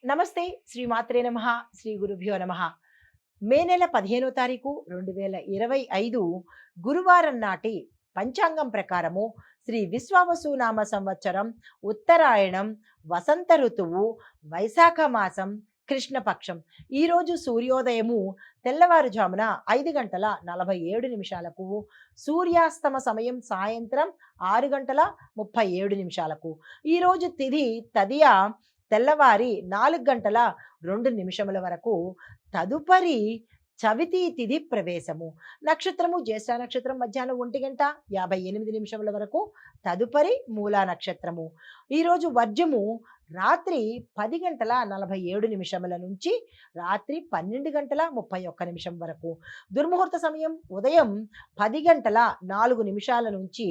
నమస్తే శ్రీ మాత్రే నమః శ్రీ గురుభ్యో నమః. మే నెల 15వ తారీఖు 2025 గురువారం నాటి పంచాంగం ప్రకారము శ్రీ విశ్వావసు నామ సంవత్సరం ఉత్తరాయణం వసంత ఋతువు వైశాఖ మాసం కృష్ణపక్షం. ఈరోజు సూర్యోదయము తెల్లవారుజామున 5:47 సూర్యాస్తమ సమయం సాయంత్రం 6:37. ఈరోజు తిథి తదియ తెల్లవారి 4:02 వరకు. తదుపరి చవితి తిథి ప్రవేశము. నక్షత్రము జ్యేష్ఠ నక్షత్రం మధ్యాహ్నం 1:58 వరకు. తదుపరి మూలా నక్షత్రము. ఈరోజు వర్జము రాత్రి 10:47 నుంచి రాత్రి 12:31 వరకు. దుర్ముహూర్త సమయం ఉదయం 10:04 నుంచి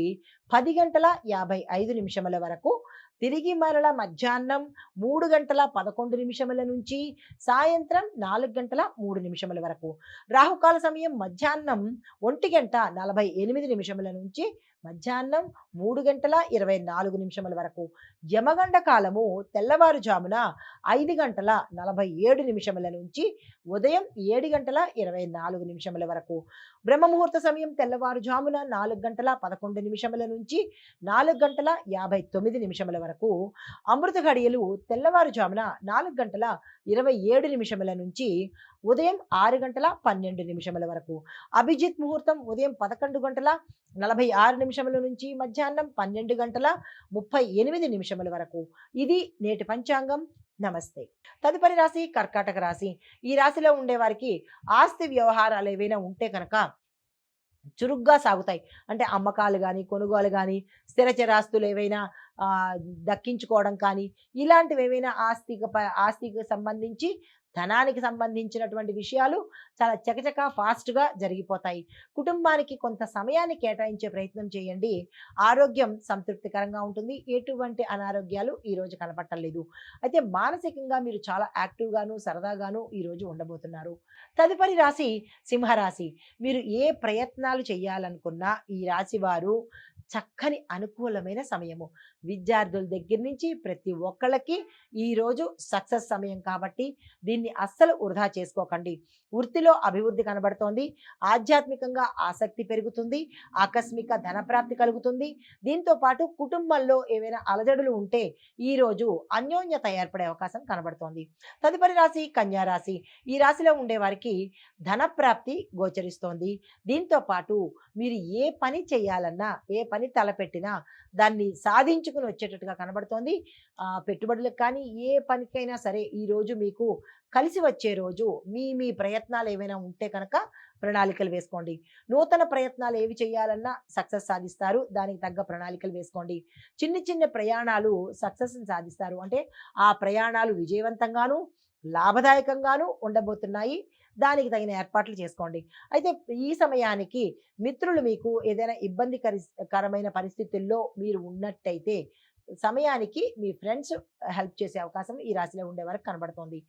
10:55 వరకు. తిరిగి మరల మధ్యాహ్నం 3:11 నుంచి సాయంత్రం 4:03 వరకు. రాహుకాల సమయం మధ్యాహ్నం 1:48 నుంచి మధ్యాహ్నం 3:24 వరకు. యమగండ కాలము తెల్లవారుజామున 5:47 నుంచి ఉదయం 7:24 వరకు. బ్రహ్మముహూర్త సమయం తెల్లవారుజామున 4:11 నుంచి 4:59 వరకు. అమృత ఘడియలు తెల్లవారుజామున 4:27 నుంచి ఉదయం 6:12 వరకు. అభిజిత్ ముహూర్తం ఉదయం 11:46 నుంచి మధ్యాహ్నం 12:38 వరకు. ఇది నేటి పంచాంగం. నమస్తే. తదుపరి రాశి కర్కాటక రాశి. ఈ రాశిలో ఉండే వారికి ఆస్తి వ్యవహారాలు ఏవైనా ఉంటే కనుక చురుగ్గా సాగుతాయి. అంటే అమ్మకాలు కానీ, కొనుగోలు కానీ, స్థిర చరాస్తులు ఏవైనా దక్కించుకోవడం కానీ, ఇలాంటివి ఏవైనా ఆస్తికి సంబంధించి ధనానికి సంబంధించినటువంటి విషయాలు చాలా చకచక ఫాస్ట్గా జరిగిపోతాయి. కుటుంబానికి కొంత సమయాన్ని కేటాయించే ప్రయత్నం చేయండి. ఆరోగ్యం సంతృప్తికరంగా ఉంటుంది. ఎటువంటి అనారోగ్యాలు ఈరోజు కనపట్టలేదు. అయితే మానసికంగా మీరు చాలా యాక్టివ్గాను సరదాగాను ఈరోజు ఉండబోతున్నారు. తదుపరి రాశి సింహరాశి. మీరు ఏ ప్రయత్నాలు చేయాలనుకున్నా ఈ రాశి వారు చక్కని అనుకూలమైన సమయము. విద్యార్థుల దగ్గర నుంచి ప్రతి ఒక్కళ్ళకి ఈరోజు సక్సెస్ సమయం కాబట్టి దీన్ని అస్సలు వృధా చేసుకోకండి. వృత్తిలో అభివృద్ధి కనబడుతోంది. ఆధ్యాత్మికంగా ఆసక్తి పెరుగుతుంది. ఆకస్మిక ధనప్రాప్తి కలుగుతుంది. దీంతో పాటు కుటుంబంలో ఏవైనా అలజడులు ఉంటే ఈరోజు అన్యోన్యత ఏర్పడే అవకాశం కనబడుతోంది. తదుపరి రాశి కన్యా రాశి. ఈ రాశిలో ఉండే వారికి ధనప్రాప్తి గోచరిస్తోంది. దీంతో పాటు మీరు ఏ పని చేయాలన్నా, ఏ పని తలపెట్టినా దాన్ని సాధించుకుని వచ్చేటట్టుగా కనబడుతోంది. పెట్టుబడులకు కానీ ఏ పనికైనా సరే ఈరోజు మీకు కలిసి వచ్చే రోజు. మీ ప్రయత్నాలు ఏవైనా ఉంటే కనుక ప్రణాళికలు వేసుకోండి. నూతన ప్రయత్నాలు ఏవి చేయాలన్నా సక్సెస్ సాధిస్తారు. దానికి తగ్గ ప్రణాళికలు వేసుకోండి. చిన్న ప్రయాణాలు సక్సెస్ని సాధిస్తారు. అంటే ఆ ప్రయాణాలు విజయవంతంగాను లాభదాయకంగాను ఉండబోతున్నాయి. దానికి తగిన ఏర్పాట్లు చేసుకోండి. అయితే ఈ సమయానికి మిత్రులు మీకు ఏదైనా ఇబ్బందికరమైన పరిస్థితుల్లో మీరు ఉన్నట్టయితే సమయానికి మీ ఫ్రెండ్స్ హెల్ప్ చేసే అవకాశం ఈ రాశిలో ఉండే వరకు కనబడుతోంది.